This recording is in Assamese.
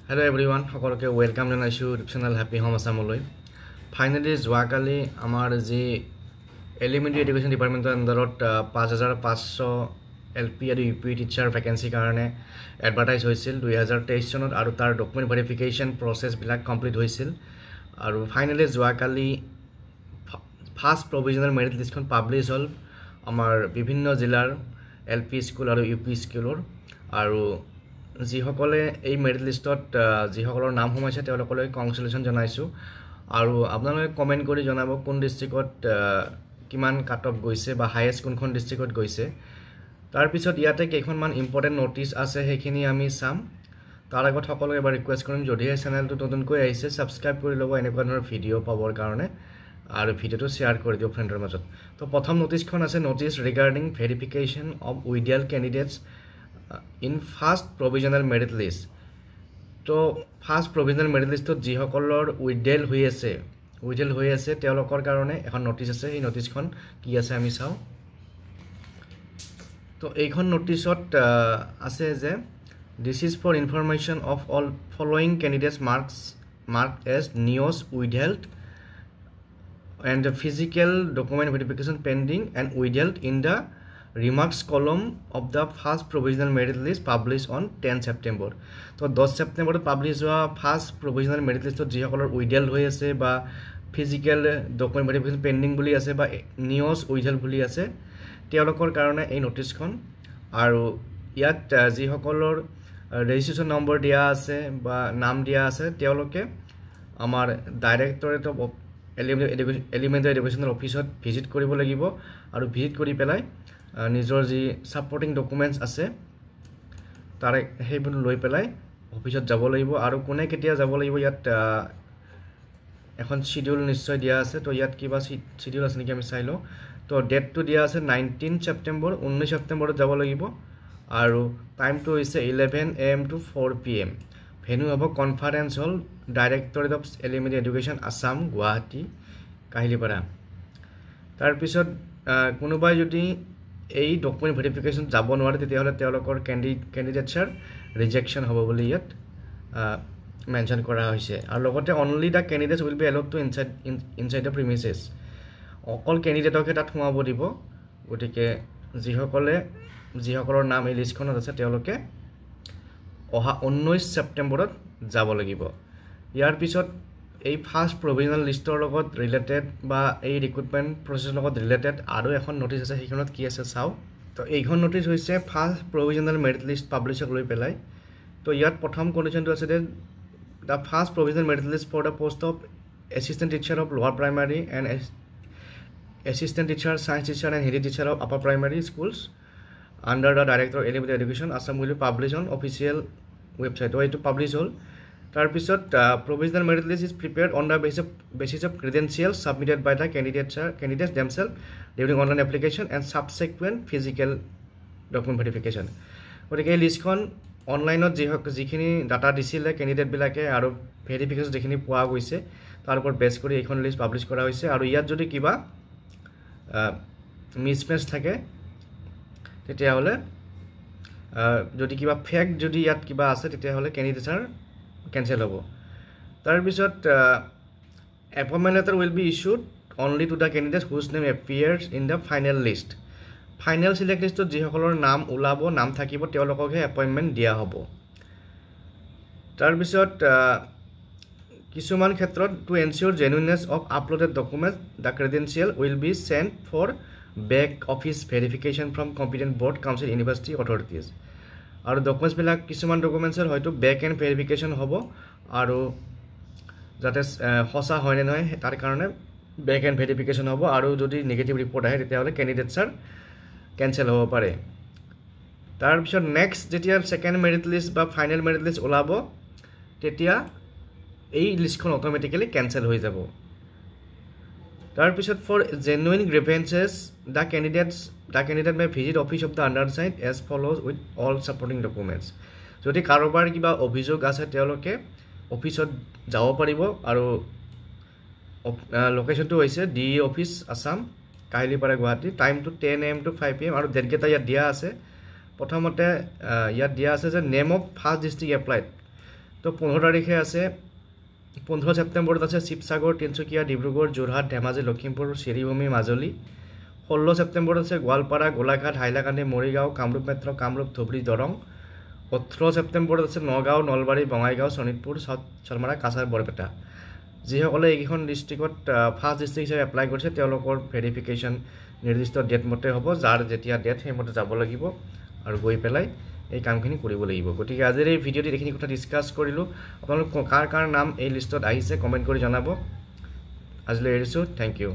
Hello everyone, সকলকে ওয়েলকাম জানাইছো ইউটিউব চেনেল হ্যাপি হোম আসামলৈ। ফাইনালি যোৱাকালি আমাৰ যি এলিমেণ্টাৰী এডুকেশ্যন ডিপাৰ্টমেণ্টৰ আণ্ডাৰত 5500 এলপি আৰু ইউপি টিচাৰ ভেকেঞ্চিৰ কাৰণে এডভাৰটাইজ হৈছিল 2023 চনত আৰু তাৰ ডকুমেণ্ট ভেৰিফিকেশ্যন প্ৰচেছবিলাক কমপ্লিট হৈছিল আৰু ফাইনালি যোৱাকালি ফাৰ্ষ্ট প্ৰভিজনেল মেৰিট লিষ্টখন পাব্লিছ হ'ল আমাৰ বিভিন্ন জিলাৰ এলপি স্কুল আৰু ইউপি স্কুলৰ আৰু যিসকলে এই মেৰিট লিষ্টত যিসকলৰ নাম সোমাইছে তেওঁলোকলৈ কংগ্ৰেচুলেশ্যন জনাইছোঁ আৰু আপোনালোকে কমেণ্ট কৰি জনাব কোন ডিষ্ট্ৰিক্টত কিমান কাট অফ গৈছে বা হাইয়েষ্ট কোনখন ডিষ্ট্ৰিক্টত গৈছে তাৰপিছত ইয়াতে কেইখনমান ইম্পৰ্টেণ্ট ন'টিছ আছে সেইখিনি আমি চাম তাৰ আগত সকলোকে এবাৰ ৰিকুৱেষ্ট কৰিম যদিহে চেনেলটো নতুনকৈ আহিছে ছাবস্ক্ৰাইব কৰি ল'ব এনেকুৱা ধৰণৰ ভিডিঅ' পাবৰ কাৰণে আৰু ভিডিঅ'টো শ্বেয়াৰ কৰি দিয়ক ফ্ৰেণ্ডৰ মাজত তো প্ৰথম ন'টিছখন আছে notice regarding verification of withheld candidates in first provisional merit list তো ফাৰ্ষ্ট প্ৰভিজনেল মেৰিট লিষ্টত যিসকলৰ উইডেল হৈ আছে তেওঁলোকৰ কাৰণে এখন ন'টিছ আছে এই ন'টিছখন কি আছে আমি চাওঁ তো এইখন ন'টিছত আছে যে this is for information of all following candidates marked as news withheld and the physical document verification pending and withheld in the remarks column of the first provisional merit list published on 10 September তো 10 September পাবলিশ হোৱা ফাৰ্ষ্ট প্ৰভিজনেল মেৰিট লিষ্টত যিসকলৰ উইডেল্ড হৈ আছে বা ফিজিকেল ডকুমেণ্ট ভেৰিফিকেশ্যন পেণ্ডিং বুলি আছে বা নিউজ উইডেল্ড বুলি আছে তেওঁলোকৰ কাৰণে এই ন'টিছখন আৰু ইয়াত যিসকলৰ ৰেজিষ্ট্ৰেশ্যন নম্বৰ দিয়া আছে বা নাম দিয়া আছে তেওঁলোকে আমাৰ ডাইৰেক্টৰেট অফ এলিমেণ্টাৰী এডুকেশ্যনৰ অফিচত ভিজিট কৰিব লাগিব আৰু ভিজিট কৰি পেলাই নিজৰ যি ছাপৰ্টিং ডকুমেণ্টছ আছে তাৰে সেইবোৰ লৈ পেলাই অফিচত যাব লাগিব আৰু কোনে কেতিয়া যাব লাগিব ইয়াত এখন শিডিউল নিশ্চয় দিয়া আছে তো ইয়াত কিবা শিডিউল আছে নেকি আমি চাই লওঁ তো ডেটটো দিয়া আছে 19 ছেপ্টেম্বৰ 19 ছেপ্টেম্বৰত যাব লাগিব আৰু টাইমটো হৈছে 11 AM to 4 PM ভেনু হ'ব conference hall directorate of elementary education Assam Guwahati Kahilipara তাৰপিছত কোনোবাই যদি এই ডকুমেণ্ট ভেৰিফিকেশ্যন যাব নোৱাৰে তেতিয়াহ'লে তেওঁলোকৰ কেণ্ডিডেটছৰ ৰিজেকশ্যন হ'ব বুলি ইয়াত মেনশ্যন কৰা হৈছে আৰু লগতে only the candidates will be allowed to inside the premises অকল কেণ্ডিডেটকে তাত সোমাব দিব গতিকে যিসকলৰ নাম এই লিষ্টখনত আছে তেওঁলোকে অহা 19 ছেপ্টেম্বৰত যাব লাগিব ইয়াৰ পিছত এই ফাৰ্ষ্ট প্ৰভিজনেল লিষ্টৰ লগত ৰিলেটেড বা এই ৰিক্ৰুটমেণ্ট প্ৰচেছৰ লগত ৰিলেটেড আৰু এখন ন'টিছ আছে সেইখনত কি আছে চাওঁ তো এইখন ন'টিছ হৈছে ফাৰ্ষ্ট প্ৰভিজনেল মেৰিট লিষ্ট পাব্লিছক লৈ পেলাই তো ইয়াত প্ৰথম কণ্ডিশ্যনটো আছে যে the first provisional merit list for the post of assistant teacher of lower primary and assistant teacher science teacher and Hindi teacher of upper primary schools under the Director of Elementary Education Assam will be published on official website তো এইটো পাব্লিছ হ'ল তাৰপিছত provisional merit list is prepared on the basis of credentials submitted by the candidates themselves during online application and subsequent physical document verification গতিকে এই লিষ্টখন অনলাইনত যিখিনি ডাটা দিছিলে কেণ্ডিডেটবিলাকে আৰু ভেৰিফিকেশ্যন যিখিনি পোৱা গৈছে তাৰ ওপৰত বেছ কৰি এইখন লিষ্ট পাব্লিছ কৰা হৈছে আৰু ইয়াত যদি কিবা মিছমেচ থাকে তেতিয়াহ'লে যদি কিবা ফেক যদি ইয়াত কিবা আছে তেতিয়াহ'লে কেণ্ডিডেটছৰ কেনচেল হ'ব তাৰপিছত appointment letter will be issued only to the candidates whose name appears in the final list final select লিষ্টত যিসকলৰ নাম ওলাব নাম থাকিব তেওঁলোককহে এপইণ্টমেণ্ট দিয়া হ'ব তাৰপিছত কিছুমান ক্ষেত্ৰত to ensure genuineness of uploaded documents the credentials will be sent for back office verification from competent board council university authorities আৰু ডকুমেণ্টছবিলাক কিছুমান ডকুমেণ্টছৰ হয়তো বেক এণ্ড ভেৰিফিকেশ্যন হ'ব আৰু যাতে সঁচা হয়নে নহয় তাৰ কাৰণে বেক এণ্ড ভেৰিফিকেশ্যন হ'ব আৰু যদি নিগেটিভ ৰিপৰ্ট আহে তেতিয়াহ'লে কেণ্ডিডেটছৰ কেনচেল হ'ব পাৰে তাৰপিছত নেক্সট যেতিয়া ছেকেণ্ড মেৰিট লিষ্ট বা ফাইনেল মেৰিট লিষ্ট ওলাব তেতিয়া এই লিষ্টখন অট'মেটিকেলি কেনচেল হৈ যাব তাৰপিছত for genuine grievances the candidate may visit office of the undersigned as follows with all supporting documents যদি কাৰোবাৰ কিবা অভিযোগ আছে তেওঁলোকে অফিচত যাব পাৰিব আৰু লোকেশ্যনটো হৈছে DE অফিচ আছাম কাহিলিপাৰা গুৱাহাটী টাইমটো 10 AM to 5 PM আৰু ডেটকেইটা ইয়াত দিয়া আছে প্ৰথমতে ইয়াত দিয়া আছে যে name of first district applied তো 15 তাৰিখে আছে 15 ছেপ্টেম্বৰত আছে শিৱসাগৰ, তিনিচুকীয়া, ডিব্ৰুগড়, যোৰহাট, ধেমাজি, লখিমপুৰ, শ্ৰীভূমি, মাজুলী। 16 ছেপ্টেম্বৰত আছে গোৱালপাৰা, গোলাঘাট, হাইলাকান্দি, মৰিগাঁও, কামৰূপ মেট্ৰ', কামৰূপ, ধুবুৰী, দৰং। 18 ছেপ্টেম্বৰত আছে নগাঁও, নলবাৰী, বঙাইগাঁও, শোণিতপুৰ, চালমাৰা, কাছাৰ, বৰপেটা। যিসকলে এইকেইখন ডিষ্ট্ৰিক্টত ফাৰ্ষ্ট ডিষ্ট্ৰিক্ট হিচাপে এপ্লাই কৰিছে তেওঁলোকৰ ভেৰিফিকেশ্যন নিৰ্দিষ্ট ডেট মতে হ'ব, যাৰ যেতিয়া ডেট সেইমতে যাব লাগিব আৰু গৈ পেলাই এই কামখিনি কৰিব লাগিব। গতিকে আজিৰ এই ভিডিঅ'টিত এইখিনি কথা ডিছকাছ কৰিলোঁ। আপোনালোক কাৰ নাম এই লিষ্টত আহিছে কমেণ্ট কৰি জনাব। আজিলৈ এৰিছোঁ। Thank U.